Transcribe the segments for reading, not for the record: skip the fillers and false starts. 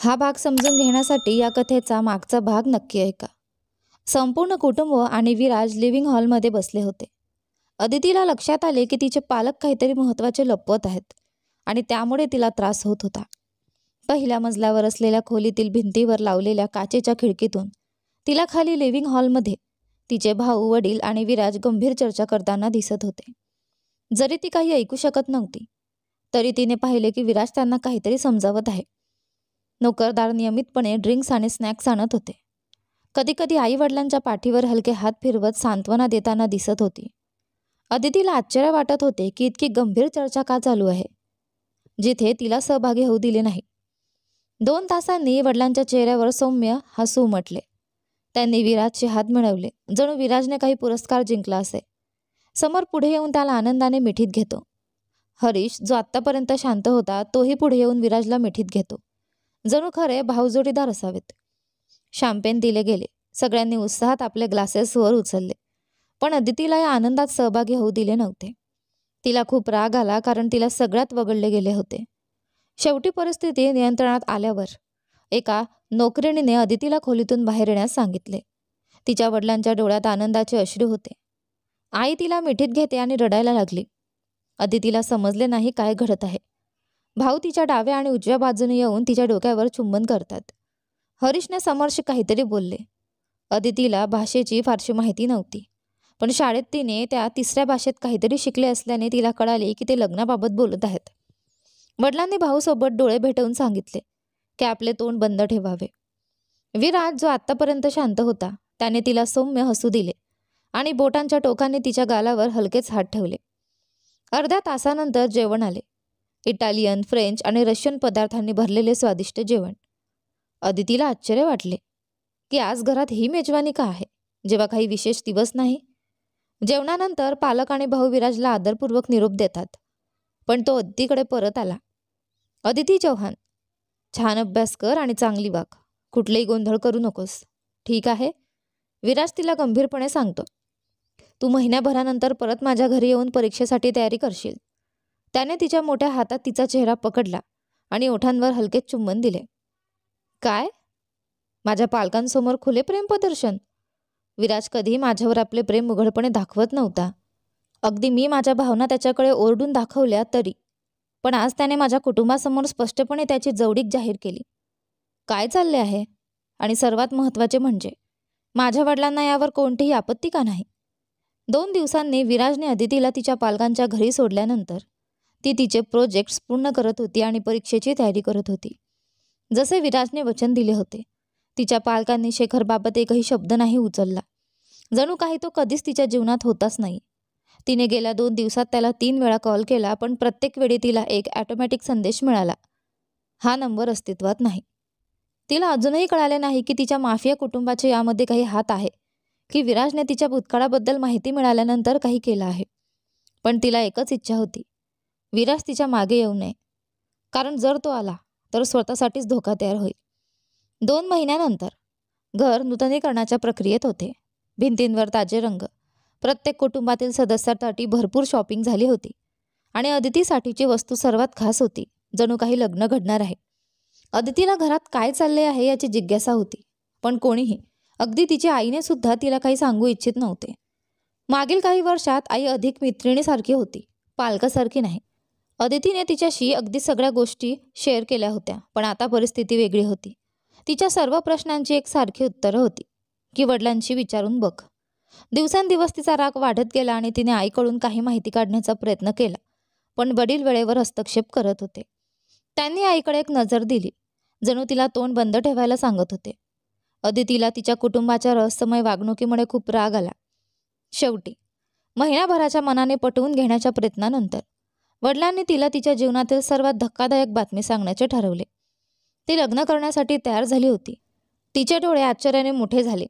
हा भाग समजून घेण्यासाठी या कथेचा मागचा भाग नक्की ऐका. संपूर्ण कुटुंब आणि विराज लिव्हिंग हॉलमध्ये बसले होते. अदितीला लक्षात आले की तिचे पालक काहीतरी महत्त्वाचे लपवत आहेत आणि त्यामुळे तिला त्रास होत होता. पहिल्या मजल्यावर असलेल्या खोलीतील भिंतीवर लावलेल्या काचेच्या खिडकीतून तिला खाली लिव्हिंग हॉलमध्ये तिचे भाऊ, वडील आणि विराज गंभीर चर्चा करताना दिसत होते. जरी ती काही ऐकू शकत नव्हती तरी तिने पाहिले की विराज त्यांना काहीतरी समजावत आहे. नोकरदार नियमितपणे ड्रिंक्स आणि स्नॅक्स आणत होते. कधीकधी आई वडिलांच्या पाठीवर हलके हात फिरवत सांत्वना देताना दिसत होती. अदितीला आश्चर्य वाटत होते की इतकी गंभीर चर्चा का चालू आहे जिथे तिला सहभागी होऊ दिले नाही. 2 तासांनी वडिलांच्या चेहऱ्यावर सौम्य हसू उमटले. त्यांनी विराजचे हात मिळवले, जणू विराजने काही पुरस्कार जिंकला असे. समर पुढे येऊन त्याला आनंदाने मिठीत घेतो. हरीश, जो आत्तापर्यंत शांत होता, तोही पुढे येऊन विराजला मिठीत घेतो, जणू खरे भाऊजोडीदार असावेत. शॅम्पेन दिले गेले. सगळ्यांनी उत्साहात आपले ग्लासेस वर उचलले. पण अदितीला या आनंदात सहभागी होऊ दिले नव्हते. तिला खूप राग आला कारण तिला सगळ्यात वगळले गेले होते. शेवटी परिस्थिती नियंत्रणात आल्यावर एका नोकरीणीने अदितीला खोलीतून बाहेर येण्यास सांगितले. तिच्या वडिलांच्या डोळ्यात आनंदाचे अश्रू होते. आई तिला मिठीत घेते आणि रडायला लागली. अदितीला समजले नाही काय घडत आहे. भाऊ तिच्या डाव्या आणि उजव्या बाजूने येऊन तिच्या डोक्यावर चुंबन करतात. हरीशने समरशी काहीतरी बोलले. अदितीला भाषेची फारशी माहिती नव्हती, पण शाळेत तिने त्या 3ऱ्या भाषेत काहीतरी शिकले असल्याने तिला कळाले की ते लग्नाबाबत बोलत आहेत. वडिलांनी भाऊसोबत डोळे भेटवून सांगितले की आपले तोंड बंद ठेवावे. विराज, जो आत्तापर्यंत शांत होता, त्याने तिला सौम्य हसू दिले आणि बोटांच्या टोकाने तिच्या गालावर हलकेच हात ठेवले. अर्ध्या तासानंतर जेवण आले. इटालियन, फ्रेंच आणि रशियन पदार्थांनी भरलेले स्वादिष्ट जेवण. अदितीला आश्चर्य वाटले की आज घरात ही मेजवानी का आहे, जेव्हा काही विशेष दिवस नाही. जेवणानंतर पालक आणि भाऊ विराजला आदरपूर्वक निरोप देतात, पण तो अदितीकडे परत आला. अदिती चौहान, छान अभ्यास कर आणि चांगली वाग. कुठलेही गोंधळ करू नकोस, ठीक आहे? विराज तिला गंभीरपणे सांगतो. तू महिन्याभरानंतर परत माझ्या घरी येऊन परीक्षेसाठी तयारी करशील. त्याने तिच्या मोठ्या हातात तिचा चेहरा पकडला आणि ओठांवर हलकेच चुंबन दिले. काय? माझ्या पालकांसमोर खुले प्रेम प्रदर्शन? विराज कधीही माझ्यावर आपले प्रेम उघडपणे दाखवत नव्हता. अगदी मी माझ्या भावना त्याच्याकडे ओरडून दाखवल्या तरी. पण आज त्याने माझ्या कुटुंबासमोर स्पष्टपणे त्याची जवळीक जाहीर केली. काय चालले आहे? आणि सर्वात महत्त्वाचे म्हणजे माझ्या वडिलांना यावर कोणतीही आपत्ती का नाही? 2 दिवसांनी विराजने अदितीला तिच्या पालकांच्या घरी सोडल्यानंतर ती तिचे प्रोजेक्ट्स पूर्ण करत होती आणि परीक्षेची तयारी करत होती. जसे विराजने वचन दिले होते, तिच्या पालकांनी शेखरबाबत एकही शब्द नाही उचलला. जणू काही तो कधीच तिच्या जीवनात होताच नाही. तिने गेल्या 2 दिवसात त्याला 3 वेळा कॉल केला, पण प्रत्येक वेळी तिला एक ऑटोमॅटिक संदेश मिळाला. हा नंबर अस्तित्वात नाही. तिला अजूनही कळाले नाही की तिच्या माफिया कुटुंबाचे यामध्ये काही हात आहे की विराजने तिच्या भूतकाळाबद्दल माहिती मिळाल्यानंतर काही केलं आहे. पण तिला एकच इच्छा होती, विराज तिच्या मागे येऊ नये, कारण जर तो आला तर स्वतःसाठीच धोका तयार होईल. 2 महिन्यानंतर घर नूतनीकरणाच्या प्रक्रियेत होते. भिंतींवर ताजे रंग, प्रत्येक कुटुंबातील सदस्यांसाठी भरपूर शॉपिंग झाली होती आणि अदितीसाठीची वस्तू सर्वात खास होती, जणू काही लग्न घडणार आहे. अदितीला घरात काय चालले आहे याची जिज्ञासा होती, पण कोणीही, अगदी तिच्या आईने सुद्धा तिला काही सांगू इच्छित नव्हते. मागील काही वर्षात आई अधिक मैत्रिणीसारखी होती, पालकासारखी नाही. अदितीने तिच्याशी अगदी सगळ्या गोष्टी शेअर केल्या होत्या, पण आता परिस्थिती वेगळी होती. तिच्या सर्व प्रश्नांची एक सारखी उत्तरं होती की वडिलांशी विचारून बघ. दिवसेंदिवस तिचा राग वाढत गेला आणि तिने आईकडून काही माहिती काढण्याचा प्रयत्न केला, पण वडील वेळेवर हस्तक्षेप करत होते. त्यांनी आईकडे एक नजर दिली, जणू तिला तोंड बंद ठेवायला सांगत होते. अदितीला तिच्या कुटुंबाच्या रहस्यमय वागणुकीमुळे खूप राग आला. शेवटी महिनाभराच्या मनाने पटवून घेण्याच्या प्रयत्नानंतर वडिलांनी तिला तिच्या जीवनातील सर्वात धक्कादायक बातमी सांगण्याचे ठरवले. ती लग्न करण्यासाठी तयार झाली होती. तिचे डोळे आश्चर्याने मोठे झाले.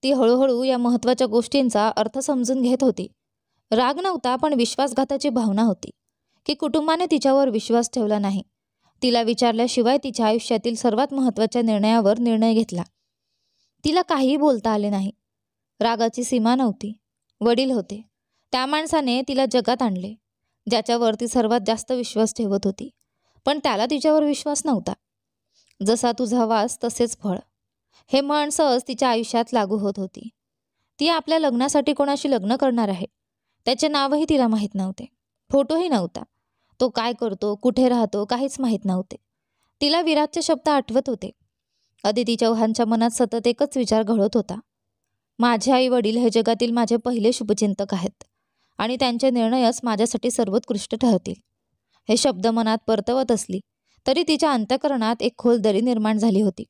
ती हळूहळू या महत्त्वाच्या गोष्टींचा अर्थ समजून घेत होती. राग नव्हता, पण विश्वासघाताची भावना होती की कुटुंबाने तिच्यावर विश्वास ठेवला नाही. तिला विचारल्याशिवाय तिच्या आयुष्यातील सर्वात महत्त्वाच्या निर्णयावर निर्णय घेतला. तिला काहीही बोलता आले नाही. रागाची सीमा नव्हती. वडील होते, त्या माणसाने तिला जगात आणले ज्याच्यावर ती सर्वात जास्त विश्वास ठेवत होती, पण त्याला तिच्यावर विश्वास नव्हता. जसा तुझा वास तसेच फळ, हे म्हण सहज तिच्या आयुष्यात लागू होत होती. ती आपल्या लग्नासाठी कोणाशी लग्न करणार आहे, त्याचे नावही तिला माहीत नव्हते. फोटोही नव्हता. तो काय करतो, कुठे राहतो, काहीच माहीत नव्हते. तिला विराटचे शब्द आठवत होते. अदिती चौहानच्या मनात सतत एकच विचार घडत होता. माझे आई वडील हे जगातील माझे पहिले शुभचिंतक आहेत आणि त्यांचे निर्णयच माझ्यासाठी सर्वोत्कृष्ट ठरतील. हे शब्द मनात परतवत असली तरी तिच्या अंतःकरणात एक खोल दरी निर्माण झाली होती.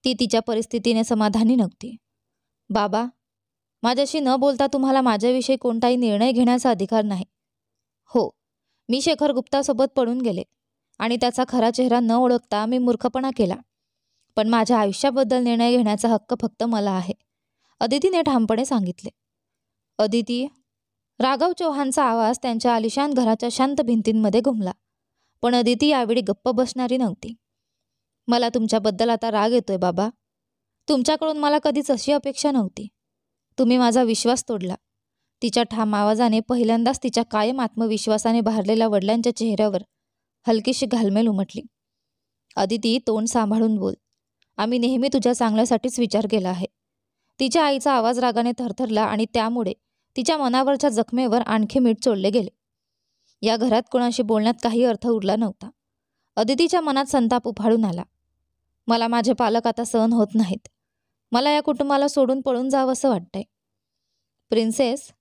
ती तिच्या परिस्थितीने समाधानी नव्हती. बाबा, माझ्याशी न बोलता तुम्हाला माझ्याविषयी कोणताही निर्णय घेण्याचा अधिकार नाही. हो, मी शेखर गुप्तासोबत पळून गेले आणि त्याचा खरा चेहरा न ओळखता मी मूर्खपणा केला. पण माझ्या आयुष्याबद्दल निर्णय घेण्याचा हक्क फक्त मला आहे, अदितीने ठामपणे सांगितले. अदिती, राघव चौहानचा आवाज त्यांच्या आलिशान घराच्या शांत भिंतींमध्ये घुमला. पण अदिती यावेळी गप्प बसणारी नव्हती. मला तुमच्याबद्दल आता राग येतोय बाबा. तुमच्याकडून मला कधीच अशी अपेक्षा नव्हती. तुम्ही माझा विश्वास तोडला. तिच्या ठाम आवाजाने पहिल्यांदाच तिच्या कायम आत्मविश्वासाने भारलेल्या वडिलांच्या चेहऱ्यावर हलकीशी घालमेल उमटली. अदिती, तोंड सांभाळून बोल. आम्ही नेहमी तुझ्या चांगल्यासाठीच विचार केला आहे. तिच्या आईचा आवाज रागाने थरथरला आणि त्यामुळे तिच्या मनावरच्या जखमेवर आणखी मीठ चोळले गेले. या घरात कोणाशी बोलण्यात काही अर्थ उरला नव्हता. अदितीच्या मनात संताप उफाळून आला. मला माझे पालक आता सहन होत नाहीत. मला या कुटुंबाला सोडून पळून जावं असं वाटतंय. प्रिन्सेस,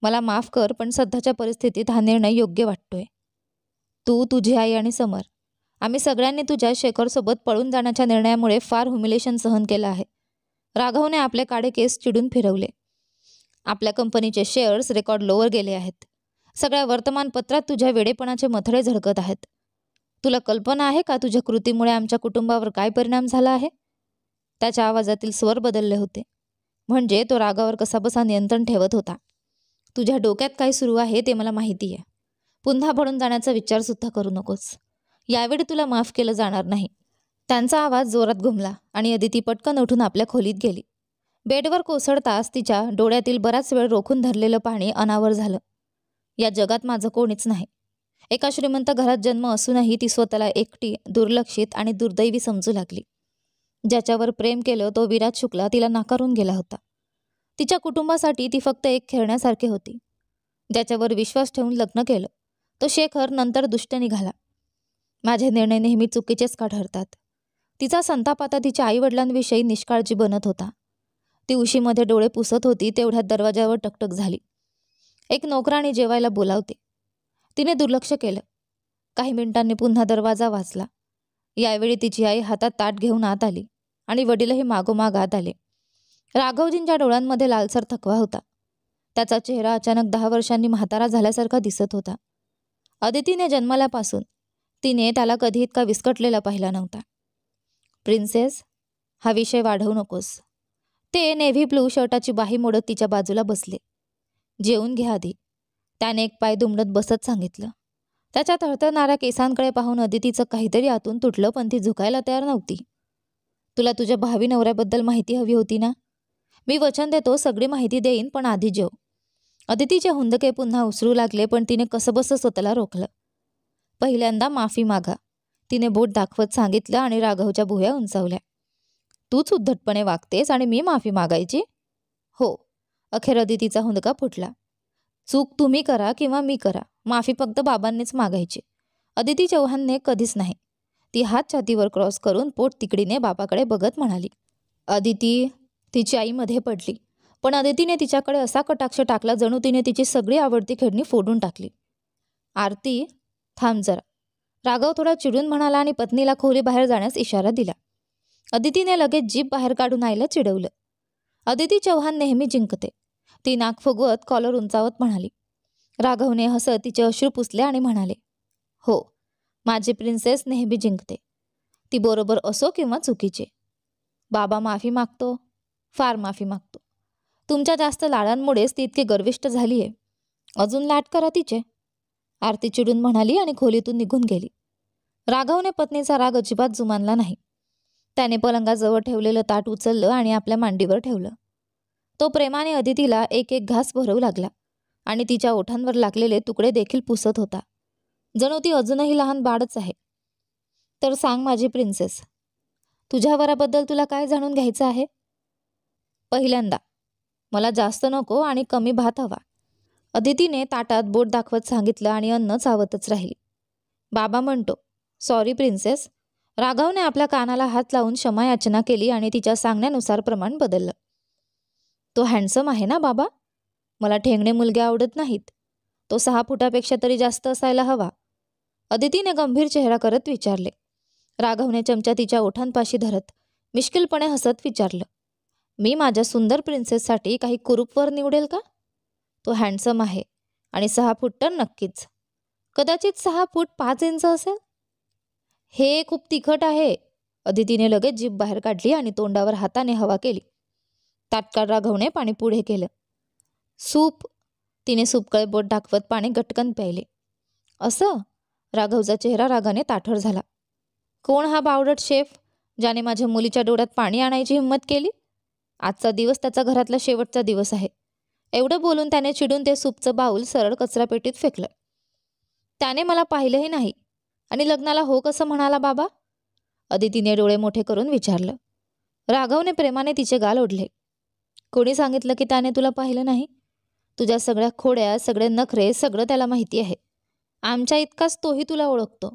मला माफ कर, पण सध्याच्या परिस्थितीत हा निर्णय योग्य वाटतोय. तू, तुझी आई आणि समर, आम्ही सगळ्यांनी तुझ्या शेखरसोबत पळून जाण्याच्या निर्णयामुळे फार ह्युमिलेशन सहन केलं आहे. राघवने आपले काळे केस चिडून फिरवले. आपल्या कंपनीचे शेअर्स रेकॉर्ड लोवर गेले आहेत. सगळ्या वर्तमानपत्रात तुझ्या वेडेपणाचे मथळे झळकत आहेत. तुला कल्पना आहे का तुझ्या कृतीमुळे आमच्या कुटुंबावर काय परिणाम झाला आहे? त्याच्या आवाजातील स्वर बदलले होते. म्हणजे तो रागावर कसाबसा नियंत्रण ठेवत होता. तुझ्या डोक्यात काय सुरू आहे ते मला माहिती आहे. पुन्हा पडून जाण्याचा विचारसुद्धा करू नकोस. यावेळी तुला माफ केलं जाणार नाही. त्यांचा आवाज जोरात घुमला आणि अदिती पटकन उठून आपल्या खोलीत गेली. बेडवर कोसळताच तिच्या डोळ्यातील बराच वेळ रोखून धरलेलं पाणी अनावर झालं. या जगात माझं कोणीच नाही. एका श्रीमंत घरात जन्म असूनही ती स्वतःला एकटी, दुर्लक्षित आणि दुर्दैवी समजू लागली. ज्याच्यावर प्रेम केलं तो विराट शुक्ला तिला नाकारून गेला होता. तिच्या कुटुंबासाठी ती फक्त एक खेळण्यासारखी होती. ज्याच्यावर विश्वास ठेवून लग्न केलं तो शेखर नंतर दुष्ट निघाला. माझे निर्णय नेहमी चुकीचेच का ठरतात? तिचा संताप आता तिच्या आईवडिलांविषयी निष्काळजी बनत होता. ती उशीमध्ये डोळे पुसत होती तेवढ्यात दरवाजावर टकटक झाली. एक नोकराणी जेवायला बोलावते. तिने दुर्लक्ष केलं. काही मिनिटांनी पुन्हा दरवाजा वाजला. यावेळी तिची आई हातात ताट घेऊन आत आली आणि वडीलही मागोमाग आत आले. राघवजींच्या डोळ्यांमध्ये लालसर थकवा होता. त्याचा चेहरा अचानक 10 वर्षांनी म्हातारा झाल्यासारखा दिसत होता. अदितीने जन्मल्यापासून तिने त्याला कधी इतका विस्कटलेला पाहिला नव्हता. प्रिन्सेस, हा विषय वाढवू नकोस. ते नेव्ही ब्लू शर्टाची बाही मोडत तिच्या बाजूला बसले. जेवून घ्या आधी, त्याने एक पाय दुमडत बसत सांगितलं. त्याच्या थरथरणाऱ्या केसांकडे पाहून अदितीचं काहीतरी आतून तुटलं, पण ती झुकायला तयार नव्हती. तुला तुझ्या भावी नवऱ्याबद्दल माहिती हवी होती ना? मी वचन देतो सगळी माहिती देईन, पण आधी जेव. अदितीचे हुंदके पुन्हा उसरू लागले, पण तिने कसंबसं स्वतःला रोखलं. पहिल्यांदा माफी मागा, तिने बोट दाखवत सांगितलं आणि राघवच्या भुवया उंचावल्या. तूच उद्धटपणे वागतेस आणि मी माफी मागायची? हो. अखेर अदितीचा हुंदका फुटला. चूक तुम्ही करा किंवा मी करा, माफी फक्त बाबांनीच मागायची. अदिती चौहानने कधीच नाही. ती हात छातीवर क्रॉस करून पोट तिकडीने बाबाकडे बघत म्हणाली. अदिती, तिची आई मध्ये पडली. पण अदितीने तिच्याकडे असा कटाक्ष टाकला जणू तिने तिची सगळी आवडती खेळणी फोडून टाकली. आरती, थांब जरा, राघव थोडा चिडून म्हणाला आणि पत्नीला खोलीबाहेर जाण्यास इशारा दिला. अदितीने लगेच जीभ बाहेर काढून आईला चिडवलं. अदिती चौहान नेहमी जिंकते, ती नाक फुगवत कॉलर उंचावत म्हणाली. राघवने हसत तिचे अश्रू पुसले आणि म्हणाले, हो, माझी प्रिन्सेस नेहमी जिंकते, ती बरोबर असो किंवा चुकीचे. बाबा माफी मागतो, फार माफी मागतो. तुमच्या जास्त लाडांमुळेच ती इतकी गर्विष्ठ झाली आहे. अजून लाड करा तिचे, आरती चिडून म्हणाली आणि खोलीतून निघून गेली. राघवने पत्नीचा राग अजिबात जुमानला नाही. त्याने पलंगाजवळ ठेवलेलं ताट उचललं आणि आपल्या मांडीवर ठेवलं. तो प्रेमाने अदितीला एक एक घास भरवू लागला आणि तिच्या ओठांवर लागलेले तुकडे देखील पुसत होता. जणू ती अजूनही लहान बाळच आहे. तर सांग माझी प्रिन्सेस, तुझ्या वराबद्दल तुला काय जाणून घ्यायचं आहे? पहिल्यांदा, मला जास्त नको आणि कमी भात हवा. अदितीने ताटात बोट दाखवत सांगितलं आणि अन्न चावतच राहिली. बाबा म्हणतो, सॉरी प्रिन्सेस. राघवने आपल्या कानाला हात लावून क्षमायाचना केली आणि तिच्या सांगण्यानुसार प्रमाण बदललं. तो हँडसम आहे ना बाबा? मला ठेंगणे मुलगे आवडत नाहीत. तो 6 फुटापेक्षा तरी जास्त असायला हवा. अदितीने गंभीर चेहरा करत विचारले. राघवने चमचा तिच्या ओठांपाशी धरत मिश्किलपणे हसत विचारलं, मी माझ्या सुंदर प्रिन्सेससाठी काही कुरूपवर निवडेल का? तो हँडसम आहे आणि 6 फूट तर नक्कीच. कदाचित 6 फूट 5 इंच असेल. हे खूप तिखट आहे. अदितीने लगेच जीभ बाहेर काढली आणि तोंडावर हाताने हवा केली. तात्काळ राघवने पाणी पुढे केलं. सूप. तिने सूपकडे बोट दाखवत पाणी गटकन प्यायले. असं? राघवचा चेहरा रागाने ताठर झाला. कोण हा बावडट शेफ ज्याने माझ्या मुलीच्या डोळ्यात पाणी आणायची हिंमत केली? आजचा दिवस त्याचा घरातला शेवटचा दिवस आहे. एवढं बोलून त्याने चिडून ते सूपचं बाऊल सरळ कचरापेटीत फेकलं. त्याने मला पाहिलंही नाही आणि लग्नाला हो कसं म्हणाला बाबा? अदितीने डोळे मोठे करून विचारलं. राघवने प्रेमाने तिचे गाल ओढले. कोणी सांगितलं की त्याने तुला पाहिलं नाही? तुझ्या सगळ्या खोड्या, सगळे नखरे, सगळं त्याला माहिती आहे. आमच्या इतकाच तोही तुला ओळखतो.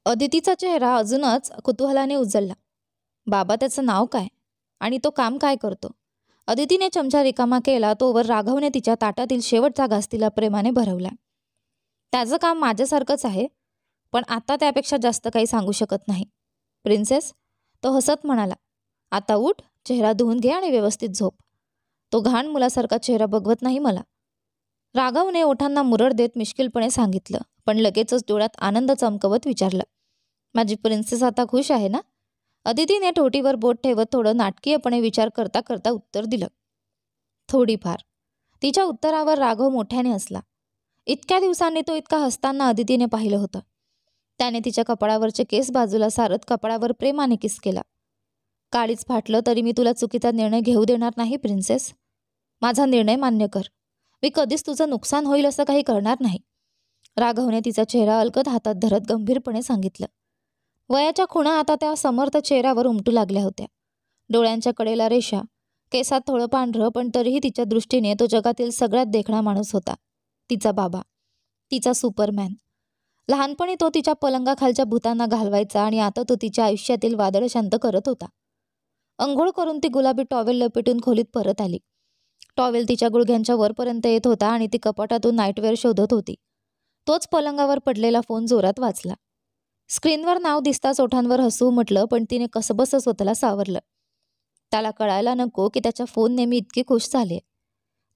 अदितीचा चेहरा अजूनच कुतूहलाने उजळला. बाबा, त्याचं नाव काय आणि तो काम काय करतो? अदितीने चमचा रिकामा केला तोवर राघवने तिच्या ताटातील शेवटचा घास तिला प्रेमाने भरवला. त्याचं काम माझ्यासारखंच आहे, पण आता त्यापेक्षा जास्त काही सांगू शकत नाही. प्रिन्सेस, तो हसत म्हणाला. आता उठ, चेहरा धुवून घे आणि व्यवस्थित झोप. तो घाण मुलासारखा चेहरा बघवत नाही मला. राघवने ओठांना मुरड देत मिश्किलपणे सांगितलं, पण लगेचच डोळ्यात आनंद चमकवत विचारलं, माझी प्रिन्सेस आता खुश आहे ना? अदितीने ठोटीवर बोट ठेवत थोडं नाटकीयपणे विचार करता करता उत्तर दिलं. थोडीफार. तिच्या उत्तरावर राघव मोठ्याने हसला. इतक्या दिवसांनी तो इतका हसताना अदितीने पाहिलं होतं. त्याने तिच्या कपाळावरचे केस बाजूला सारत कपाळावर प्रेमाने किस केला. काळीच फाटलं तरी मी तुला चुकीचा निर्णय घेऊ देणार नाही प्रिन्सेस. माझा निर्णय मान्य कर. मी कधीच तुझं नुकसान होईल असं काही करणार नाही. राघवने तिचा चेहरा अलगद हातात धरत गंभीरपणे सांगितलं. वयाच्या खुणा आता त्या समर्थ चेहऱ्यावर उमटू लागल्या होत्या. डोळ्यांच्या कडेला रेषा, केसात थोडं पांढरं, पण तरीही तिच्या दृष्टीने तो जगातील सगळ्यात देखणा माणूस होता. तिचा बाबा, तिचा सुपरमॅन. लहानपणी तो तिच्या पलंगाखालच्या भूतांना घालवायचा आणि आता तो तिच्या आयुष्यातील वादळ शांत करत होता. अंघोळ करून ती गुलाबी टॉवेल लपेटून खोलीत परत आली. टॉवेल तिच्या गुडघ्यांच्या वरपर्यंत येत होता आणि ती कपाटातून नाईटवेअर शोधत होती. तोच पलंगावर पडलेला फोन जोरात वाचला. स्क्रीनवर नाव दिसताच ओठांवर हसू म्हटलं, पण तिने कसबस स्वतःला सावरलं. त्याला कळायला नको की त्याच्या फोन नेहमी इतकी खुश झाली.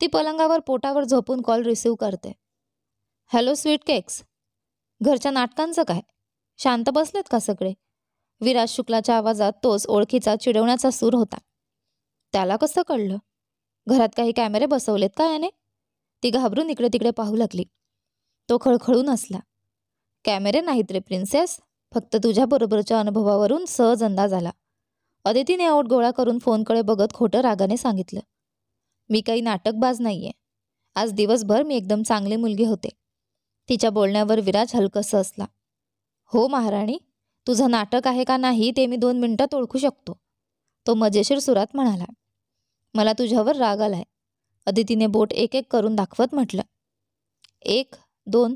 ती पलंगावर पोटावर झोपून कॉल रिसीव्ह करते. Hello sweet cakes. घरच्या नाटकांचं काय? शांत बसलेत का सगळे? विराज शुक्लाच्या आवाजात तोच ओळखीचा चिडवण्याचा सूर होता. त्याला कसं कळलं? घरात काही कॅमेरे बसवलेत का याने? ती घाबरून इकडे तिकडे पाहू लागली. तो खळखळून हसला. कॅमेरे नाहीत रे प्रिन्सेस, फक्त तुझ्याबरोबरच्या अनुभवावरून सहज अंदाज आला. अदितीने ओठ गोळा करून फोनकडे बघत खोटं रागाने सांगितलं. मी काही नाटकबाज नाहीये. आज दिवसभर मी एकदम चांगली मुलगी होते. तिच्या बोलण्यावर विराज हलकंसं हसला. हो महाराणी, तुझं नाटक आहे का नाही ते मी 2 मिनिटात ओळखू शकतो. तो मजेशीर सुरात म्हणाला. मला तुझ्यावर राग आलाय. अदितीने बोट एक एक करून दाखवत म्हटलं. 1, 2,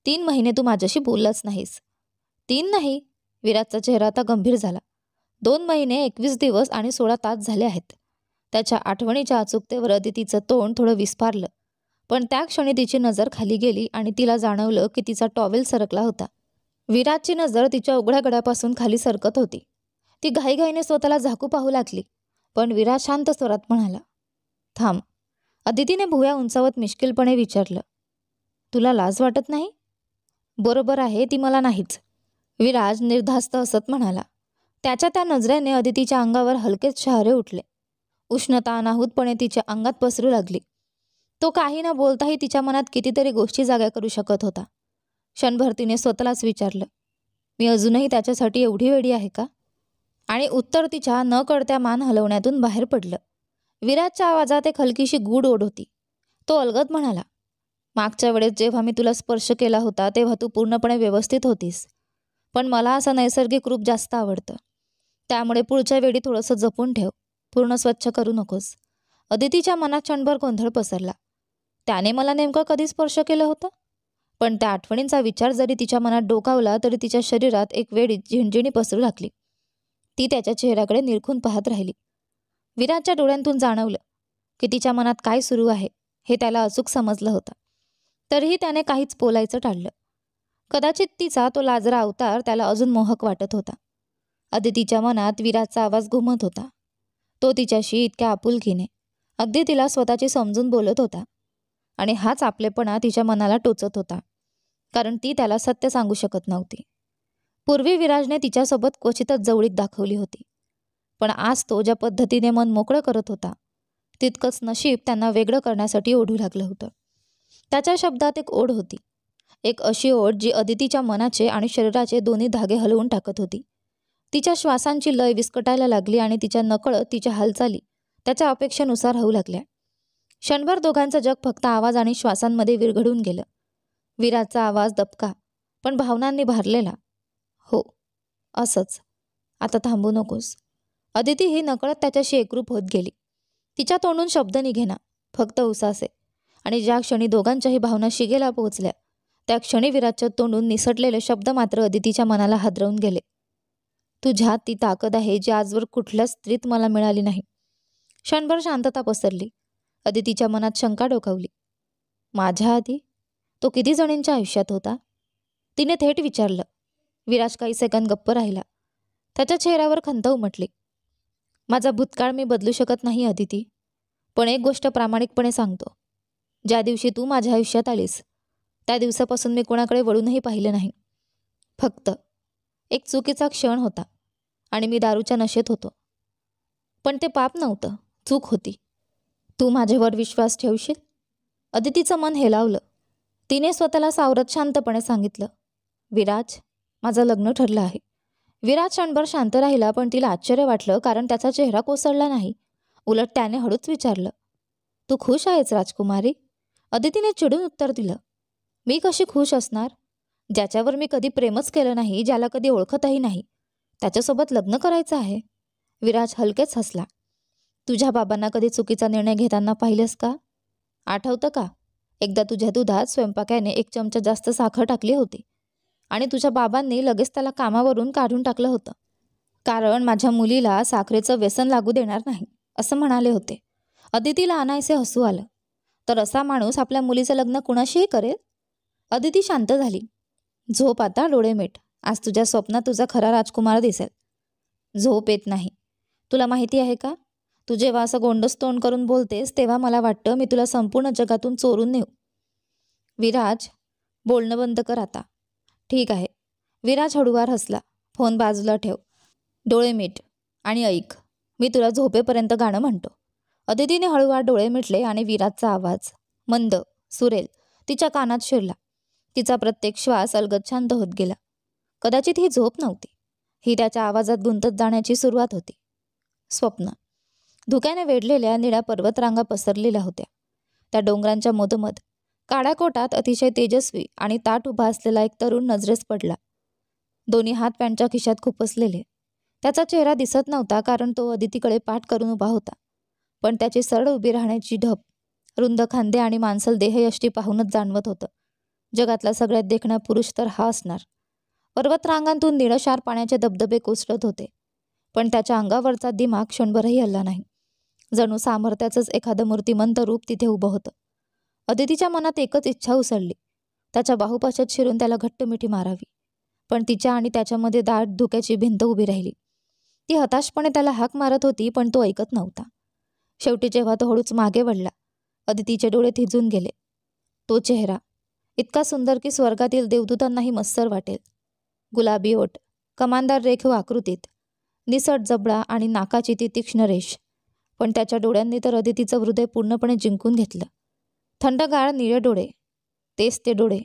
3 महिने तू माझ्याशी बोललाच नाहीस. 3 नाही. विराजचा चेहरा आता गंभीर झाला. 2 महिने 21 दिवस आणि 16 तास झाले आहेत. त्याच्या आठवणीच्या अचूकतेवर अदितीचं तोंड थोडं विस्फारलं, पण त्या क्षणी तिची नजर खाली गेली आणि तिला जाणवलं की तिचा टॉवेल सरकला होता. विराजची नजर तिच्या उघड्या गळ्यापासून खाली सरकत होती. ती घाईघाईने स्वतःला झाकू पाहू लागली, पण विराज शांत स्वरात म्हणाला. थांब. अदितीने भुवया उंचावत मिश्किलपणे विचारलं. तुला लाज वाटत नाही? बरोबर आहे, ती मला नाहीच. विराज निर्धास्त हसत म्हणाला. त्याच्या त्या नजरेने अदितीच्या अंगावर हलकेच शहारे उठले. उष्णता अनाहूतपणे तिच्या अंगात पसरू लागली. तो काही न बोलताही तिच्या मनात कितीतरी गोष्टी जाग्या करू शकत होता. क्षणभर तिने स्वतःलाच विचारलं, मी अजूनही त्याच्यासाठी एवढी वेडी आहे का? आणि उत्तर तिच्या न कळत्या मान हलवण्यातून बाहेर पडलं. विराजच्या आवाजात एक हलकीशी गूढ ओढ होती. तो अलगद म्हणाला. मागच्या वेळेस जेव्हा मी तुला स्पर्श केला होता तेव्हा तू पूर्णपणे व्यवस्थित होतीस, पण मला असं नैसर्गिक रूप जास्त आवडतं. त्यामुळे पुढच्या वेळी थोडंसं जपून ठेव. पूर्ण स्वच्छ करू नकोस. अदितीच्या मनात क्षणभर गोंधळ पसरला. त्याने मला नेमकं कधी स्पर्श केलं होतं? पण त्या आठवणींचा विचार जरी तिच्या मनात डोकावला तरी तिच्या शरीरात एक वेळी झिणझिणी पसरू लागली. ती त्याच्या चेहऱ्याकडे निरखून पाहत राहिली. विराजच्या डोळ्यांतून जाणवलं की तिच्या मनात काय सुरू आहे हे त्याला अचूक समजलं होतं. तरीही त्याने काहीच बोलायचं टाळलं. कदाचित तिचा तो लाजरा अवतार त्याला अजून मोहक वाटत होता. अदितीच्या मनात विराजचा आवाज घुमत होता. तो तिच्याशी इतक्या आपुलकीने, अगदी तिला स्वतःची समजून बोलत होता. आणि हाच आपलेपणा तिच्या मनाला टोचत होता, कारण ती त्याला सत्य सांगू शकत नव्हती. पूर्वी विराजने तिच्यासोबत क्वचितच जवळीक दाखवली होती, पण आज तो ज्या पद्धतीने मन मोकळं करत होता तितकंच नशीब त्यांना वेगळं करण्यासाठी ओढू लागलं होतं. त्याच्या शब्दात एक ओढ होती, एक अशी ओढ जी अदितीच्या मनाचे आणि शरीराचे दोन्ही धागे हलवून टाकत होती. तिच्या श्वासांची लय विस्कटायला लागली आणि तिच्या नकळत तिच्या हालचाली त्याच्या अपेक्षेनुसार होऊ लागल्या. क्षणभर दोघांचं जग फक्त आवाज आणि श्वासांमध्ये विरघळून गेलं. विराजचा आवाज दबका पण भावनांनी भारलेला. हो, असंच. आता थांबू नकोस. अदिती ही नकळत त्याच्याशी एकरूप होत गेली. तिच्या तोंडून शब्द निघेना, फक्त उसासे. आणि ज्या क्षणी दोघांच्याही भावना शिगेला पोहोचल्या त्या क्षणी विराजच्या तोंडून निसटलेले शब्द मात्र अदितीच्या मनाला हादरवून गेले. तुझ्यात ती ताकद आहे जी आजवर कुठल्याच स्त्रीत मला मिळाली नाही. क्षणभर शांतता पसरली. अदितीच्या मनात शंका डोकावली. माझ्या आधी तो किती जणींच्या आयुष्यात होता? तिने थेट विचारलं. विराज काही सेकंद गप्प राहिला. त्याच्या चेहऱ्यावर खंत उमटली. माझा भूतकाळ मी बदलू शकत नाही अदिती, पण एक गोष्ट प्रामाणिकपणे सांगतो. ज्या दिवशी तू माझ्या आयुष्यात आलीस त्या दिवसापासून मी कोणाकडे वळूनही पाहिलं नाही. फक्त एक चुकीचा क्षण होता आणि मी दारूच्या नशेत होतो. पण ते पाप नव्हतं, चूक होती. तू माझ्यावर विश्वास ठेवशील? अदितीचं मन हेलावलं. तिने स्वतःला सावरत शांतपणे सांगितलं. विराज, माझं लग्न ठरलं आहे. विराज क्षणभर शांत राहिला, पण तिला आश्चर्य वाटलं, कारण त्याचा चेहरा कोसळला नाही. उलट त्याने हळूच विचारलं. तू खुश आहेस राजकुमारी? अदितीने चिडून उत्तर दिलं. मी कशी खुश असणार? ज्याच्यावर मी कधी प्रेमच केलं नाही, ज्याला कधी ओळखतही नाही, त्याच्यासोबत लग्न करायचं आहे. विराज हलकेच हसला. तुझ्या बाबांना कधी चुकीचा निर्णय घेताना पाहिलंस का? आठवतं का? एकदा तुझ्या दुधात स्वयंपाकाने 1 चमचा जास्त साखर टाकली होती आणि तुझ्या बाबांनी लगेच त्याला कामावरून काढून टाकलं होतं, कारण माझ्या मुलीला साखरेचं व्यसन लागू देणार नाही असं म्हणाले होते. अदितीला अनायसे हसू आलं. तर असा माणूस आपल्या मुलीचं लग्न कुणाशीही करेल? अदिती शांत झाली. झोप आता, डोळे मीट. आज तुझ्या स्वप्नात तुझा खरा राजकुमार दिसेल. झोप येत नाही. तुला माहिती आहे का, तू जेव्हा असं गोंडस तोंड करून बोलतेस तेव्हा मला वाटतं मी तुला संपूर्ण जगातून चोरून नेऊ. विराज, बोलणं बंद कर आता. ठीक आहे. विराज हळूवार हसला. फोन बाजूला ठेव, डोळे मीट आणि ऐक. मी तुला झोपेपर्यंत गाणं म्हणतो. अदितीने हळूवार डोळे मिटले आणि विराजचा आवाज मंद, सुरेल तिच्या कानात शिरला. तिचा प्रत्येक श्वास अलगद शांत होत गेला. कदाचित ही झोप नव्हती, ही त्याच्या आवाजात गुंतत जाण्याची सुरुवात होती. स्वप्न. धुक्याने वेढलेल्या निळ्या पर्वतरांगा पसरलेल्या होत्या. त्या डोंगरांच्या मधोमध काळ्या कोटात अतिशय तेजस्वी आणि ताठ उभा असलेला एक तरुण नजरेस पडला. दोन्ही हात पॅन्टच्या खिशात खुपसलेले. त्याचा चेहरा दिसत नव्हता, कारण तो अदितीकडे पाठ करून उभा होता. पण त्याची सरळ उभी राहण्याची ढब, रुंद खांदे आणि मांसल देहयष्टी पाहूनच जाणवत होतं, जगातला सगळ्यात देखणा पुरुष तर हा असणार. पर्वतरांगांतून निळशार पाण्याचे धबधबे कोसळत होते, पण त्याच्या अंगावरचा दिमाग क्षणभरही हलला नाही. जणू सामर्थ्याचंच एखादं मूर्तिमंत रूप तिथे उभं होतं. अदितीच्या मनात एकच इच्छा उसळली, त्याच्या बाहुपाशात शिरून त्याला घट्ट मिठी मारावी. पण तिच्या आणि त्याच्यामध्ये दाट धुक्याची भिंत उभी राहिली. ती हताशपणे त्याला हाक मारत होती, पण तो ऐकत नव्हता. शेवटी जेव्हा तो हळूच मागे वळला, अदितीचे डोळे थिजून गेले. तो चेहरा इतका सुंदर की स्वर्गातील देवदूतांनाही मत्सर वाटेल. गुलाबी ओठ, कमानदार रेखीव आकृतीत, निसट जबडा आणि नाकाची ती तीक्ष्ण रेष. पण त्याच्या डोळ्यांनी तर अदितीचं हृदय पूर्णपणे जिंकून घेतलं. थंडगार निळे डोळे, तेच ते डोळे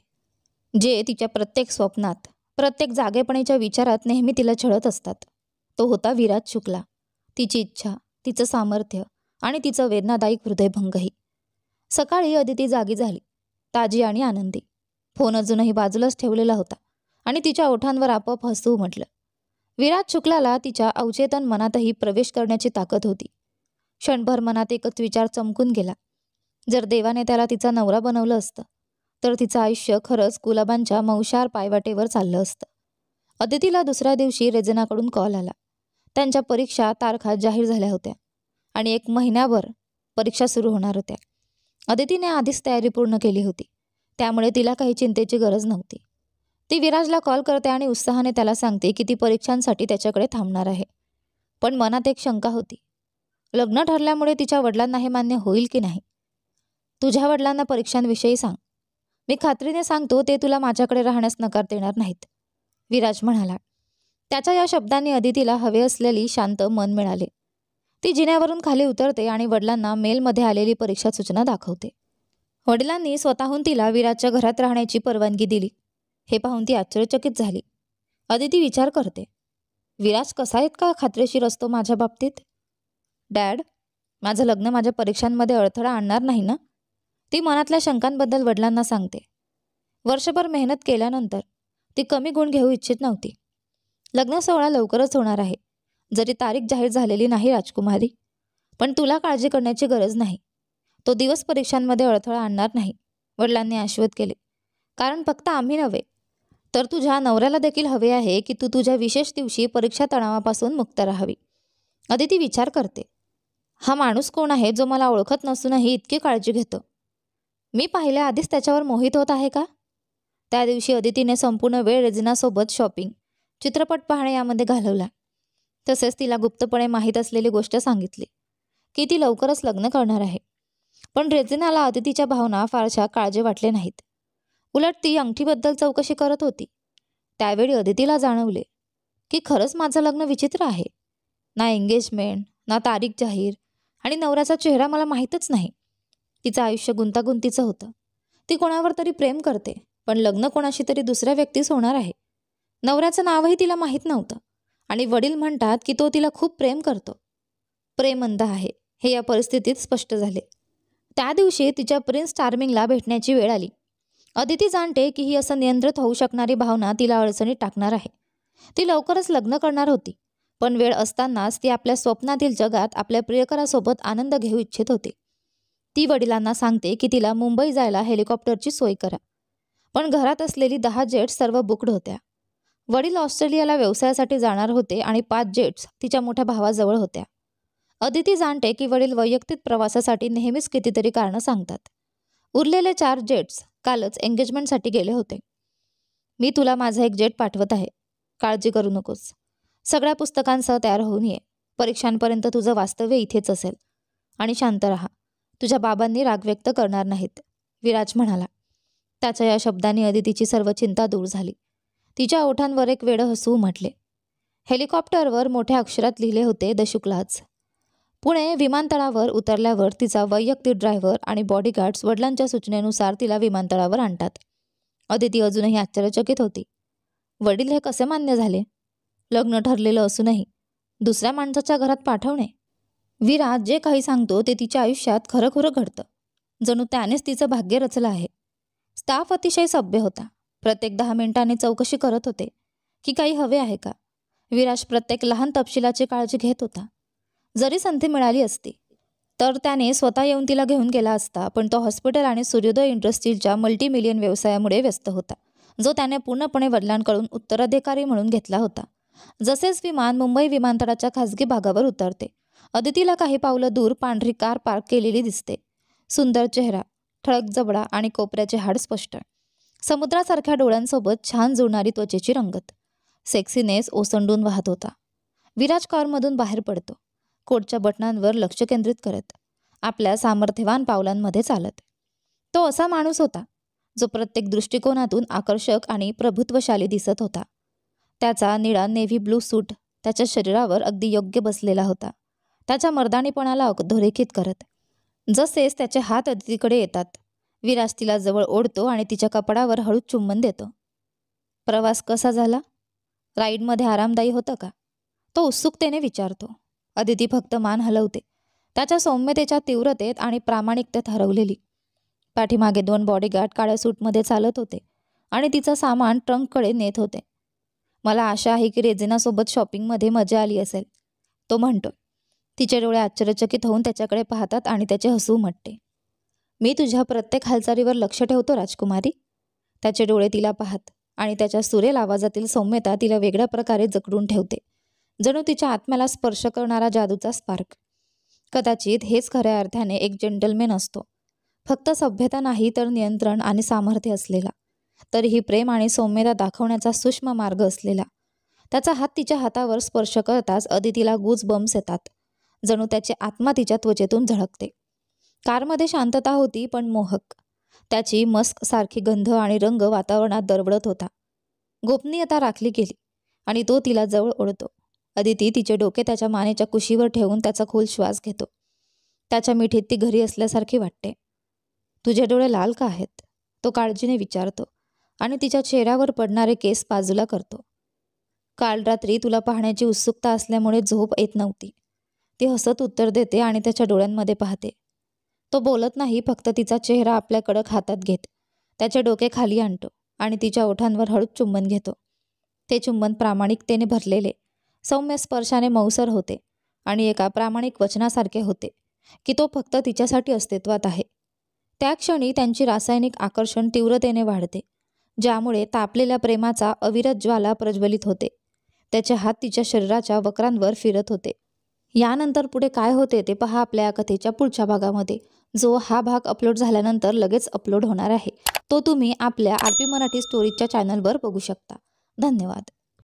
जे तिच्या प्रत्येक स्वप्नात, प्रत्येक जागेपणीच्या विचारात नेहमी तिला छळत असतात. तो होता विराज शुक्ला. तिची इच्छा, तिचं सामर्थ्य आणि तिचं वेदनादायक हृदयभंगही. सकाळी अदिती जागी झाली, ताजी आणि आनंदी. फोन अजूनही बाजूलाच ठेवलेला होता आणि तिच्या ओठांवर आपोआप हसू उमटलं. विराज शुक्लाला तिच्या अवचेतन मनातही प्रवेश करण्याची ताकद होती. क्षणभर मनात एकच विचार चमकून गेला. जर देवाने त्याला तिचा नवरा बनवलं असतं तर तिचं आयुष्य खरंच गुलाबांच्या मौशार पायवाटेवर चाललं असतं. अदितीला दुसऱ्या दिवशी रेजिनाकडून कॉल आला. त्यांच्या परीक्षा तारखा जाहीर झाल्या होत्या आणि 1 महिन्याभर परीक्षा सुरू होणार होत्या. अदितीने आधीच तयारी पूर्ण केली होती, त्यामुळे तिला काही चिंतेची गरज नव्हती. ती विराजला कॉल करते आणि उत्साहाने त्याला सांगते की ती परीक्षांसाठी त्याच्याकडे थांबणार आहे. पण मनात एक शंका होती. लग्न ठरल्यामुळे तिच्या वडिलांना हे मान्य होईल की नाही. तुझ्या वडिलांना परीक्षांविषयी सांग. मी खात्रीने सांगतो ते तुला माझ्याकडे राहण्यास नकार देणार नाहीत, विराज म्हणाला. त्याच्या या शब्दांनी अदितीला हवे असलेली शांत मन मिळाले. ती जिन्यावरून खाली उतरते आणि वडिलांना मेलमध्ये आलेली परीक्षा सूचना दाखवते. वडिलांनी स्वतःहून तिला विराजच्या घरात राहण्याची परवानगी दिली. हे पाहून ती आश्चर्यचकित झाली. अदिती विचार करते, विराज कसा इतका खात्रीशीर असतो माझ्या बाबतीत. डॅड, माझं लग्न माझ्या परीक्षांमध्ये अडथळा आणणार नाही ना. ती मनातल्या शंकांबद्दल वडिलांना सांगते. वर्षभर मेहनत केल्यानंतर ती कमी गुण घेऊ इच्छित नव्हती. लग्न सोहळा लवकरच होणार आहे, जरी तारीख जाहीर झालेली नाही राजकुमारी. पण तुला काळजी करण्याची गरज नाही. तो दिवस परीक्षांमध्ये अडथळा आणणार नाही, वडिलांनी आश्वस्त केले. कारण फक्त आम्ही नव्हे तर तुझ्या नवऱ्याला देखील हवे आहे की तू तुझ्या विशेष दिवशी परीक्षा तणावापासून मुक्त राहावी. अदिती विचार करते, हा माणूस कोण आहे जो मला ओळखत नसूनही इतकी काळजी घेतो. मी पाहिल्या आधीच त्याच्यावर मोहित होत आहे का. त्या दिवशी अदितीने संपूर्ण वेळ रेजिनासोबत शॉपिंग, चित्रपट पाहणे यामध्ये घालवला. तसेच तिला गुप्तपणे माहीत असलेली गोष्ट सांगितली की ती लवकरच लग्न करणार आहे. पण रेजिनाला अदितीच्या भावना फारशा काळजी वाटले नाहीत. उलट ती अंगठीबद्दल चौकशी करत होती. त्यावेळी अदितीला जाणवले की खरंच माझं लग्न विचित्र आहे. ना एंगेजमेंट, ना तारीख जाहीर, आणि नवऱ्याचा चेहरा मला माहीतच नाही. तिचं आयुष्य गुंतागुंतीचं होतं. ती कोणावर तरी प्रेम करते, पण लग्न कोणाशी तरी दुसऱ्या व्यक्तीस होणार आहे. नवऱ्याचं नावही तिला माहीत नव्हतं आणि वडील म्हणतात की तो तिला खूप प्रेम करतो. प्रेम अंध आहे हे या परिस्थितीत स्पष्ट झाले. त्या दिवशी तिच्या प्रिन्स चार्मिंगला भेटण्याची वेळ आली. अदिती जाणते की ही असं नियंत्रित होऊ शकणारी भावना तिला अडचणीत टाकणार आहे. ती लवकरच लग्न करणार होती, पण वेळ असतानाच ती आपल्या स्वप्नातील जगात आपल्या प्रियकरासोबत आनंद घेऊ इच्छित होती. ती वडिलांना सांगते की तिला मुंबई जायला हेलिकॉप्टरची सोय करा. पण घरात असलेली 10 जेट्स सर्व बुक्ड होत्या. वडील ऑस्ट्रेलियाला व्यवसायासाठी जाणार होते आणि 5 जेट्स तिच्या मोठ्या भावाजवळ होत्या. अदिती जाणते की वडील वैयक्तिक प्रवासासाठी नेहमीच कितीतरी कारणं सांगतात. उरलेले 4 जेट्स कालच एंगेजमेंटसाठी गेले होते. मी तुला माझा एक जेट पाठवत आहे, काळजी करू नकोस. सगळ्या पुस्तकांसह तयार होऊन ये. परीक्षांपर्यंत तुझं वास्तव्य इथेच असेल आणि शांत राहा. तुझ्या बाबांनी राग व्यक्त करणार नाहीत, विराज म्हणाला. त्याच्या या शब्दांनी अदितीची सर्व चिंता दूर झाली. तिच्या ओठांवर एक वेडं हसू उमटले. हेलिकॉप्टरवर मोठ्या अक्षरात लिहिले होते, द शुक्लाज. पुणे विमानतळावर उतरल्यावर तिचा वैयक्तिक ड्रायव्हर आणि बॉडीगार्ड्स वडिलांच्या सूचनेनुसार तिला विमानतळावर आणतात. अदिती अजूनही आश्चर्यचकित होती. वडील हे कसे मान्य झाले. लग्न ठरलेलं असूनही दुसऱ्या माणसाच्या घरात पाठवणे. विराज जे काही सांगतो ते तिच्या आयुष्यात खरंखुरं घडतं. जणू त्यानेच तिचं भाग्य रचलं आहे. स्टाफ अतिशय सभ्य होता. प्रत्येक 10 मिनिटांनी चौकशी करत होते की काही हवे आहे का. विराज प्रत्येक लहान तपशिलाची काळजी घेत होता. जरी संधी मिळाली असती तर त्याने स्वतः येऊन तिला घेऊन गेला असता, पण तो हॉस्पिटल आणि सूर्योदय इंडस्ट्रीजच्या मल्टीमिलियन व्यवसायामुळे व्यस्त होता, जो त्याने पूर्णपणे वडिलांकडून उत्तराधिकारी म्हणून घेतला होता. जसेच विमान मुंबई विमानतळाच्या खासगी भागावर उतरते, अदितीला काही पावलं दूर पांढरी कार पार्क केलेली दिसते. सुंदर चेहरा, ठळक जबडा आणि कोपऱ्याचे हाड स्पष्ट. समुद्रासारख्या डोळ्यांसोबत छान जुळणारी त्वचेची रंगत. सेक्सीनेस ओसंडून वाहत होता. विराज कारमधून बाहेर पडतो, कोटच्या बटनांवर लक्ष केंद्रित करत, आपल्या सामर्थ्यवान पावलांमध्ये चालत. तो असा माणूस होता जो प्रत्येक दृष्टिकोनातून आकर्षक आणि प्रभुत्वशाली दिसत होता. त्याचा निळा नेव्ही ब्लू सूट त्याच्या शरीरावर अगदी योग्य बसलेला होता, त्याच्या मर्दानीपणाला अधोरेखित करत. जसेच त्याचे हात अदितीकडे येतात, विराज तिला जवळ ओढतो आणि तिच्या कपडावर हळूच चुंबन देतो. प्रवास कसा झाला? राईडमध्ये आरामदायी होतं का? तो उत्सुकतेने विचारतो. अदिती फक्त मान हलवते, त्याच्या सौम्यतेच्या तीव्रतेत आणि प्रामाणिकतेत हरवलेली. पाठीमागे 2 बॉडीगार्ड काळ्या सूटमध्ये चालत होते आणि तिचं सामान ट्रंककडे नेत होते. मला आशा आहे की रेजिनासोबत शॉपिंगमध्ये मजा आली असेल, तो म्हणतो. तिचे डोळे आश्चर्यचकित होऊन त्याच्याकडे पाहतात आणि त्याचे हसू उमटते. मी तुझ्या प्रत्येक हालचालीवर लक्ष ठेवतो राजकुमारी. त्याचे डोळे तिला पाहत आणि त्याच्या सुरेल आवाजातील सौम्यता तिला वेगळ्या प्रकारे जखडून ठेवते, जणू तिच्या आत्म्याला स्पर्श करणारा जादूचा स्पार्क. कदाचित हेच खऱ्या अर्थाने एक जेंटलमॅन असतो, फक्त सभ्यता नाही तर नियंत्रण आणि सामर्थ्य असलेला, तरीही प्रेम आणि सौम्यता दाखवण्याचा सूक्ष्म मार्ग असलेला. त्याचा हात तिच्या हातावर स्पर्श करताच अदितीला गूज बम्स येतात, जणू त्याची आत्मा तिच्या त्वचेतून झळकते. कारमध्ये शांतता होती पण मोहक. त्याची मस्क सारखी गंध आणि रंग वातावरणात दरवळत होता. गोपनीयता राखली गेली आणि तो तिला जवळ ओढतो. अदिती तिचे डोके त्याच्या मानेच्या कुशीवर ठेवून त्याचा खोल श्वास घेतो. त्याच्या मिठीत ती घरी असल्यासारखी वाटते. तुझे डोळे लाल का आहेत, तो काळजीने विचारतो आणि तिच्या चेहऱ्यावर पडणारे केस बाजूला करतो. काल रात्री तुला पाहण्याची उत्सुकता असल्यामुळे झोप येत नव्हती, ती हसत उत्तर देते आणि त्याच्या डोळ्यांमध्ये पाहते. तो बोलत नाही, फक्त तिचा चेहरा आपल्या कडक हातात घेत त्याचे डोके खाली आणतो आणि तिच्या ओठांवर हळूच चुंबन घेतो. ते चुंबन प्रामाणिकतेने भरलेले, सौम्य स्पर्शाने मऊसर होते आणि एका प्रामाणिक वचनासारखे होते की तो फक्त तिच्यासाठी अस्तित्वात आहे. त्या क्षणी त्यांची रासायनिक आकर्षण तीव्रतेने वाढते, ज्यामुळे तापलेल्या प्रेमाचा अविरत ज्वाला प्रज्वलित होते. त्याचे हात तिच्या शरीराच्या वक्रांवर फिरत होते. यानंतर पुढे काय होते ते पहा आपल्या या कथेच्या पुढच्या भागामध्ये, जो हा भाग अपलोड झाल्यानंतर लगेच अपलोड होणार आहे. तो तुम्ही आपल्या RP मराठी स्टोरीजच्या चॅनलवर बघू शकता. धन्यवाद.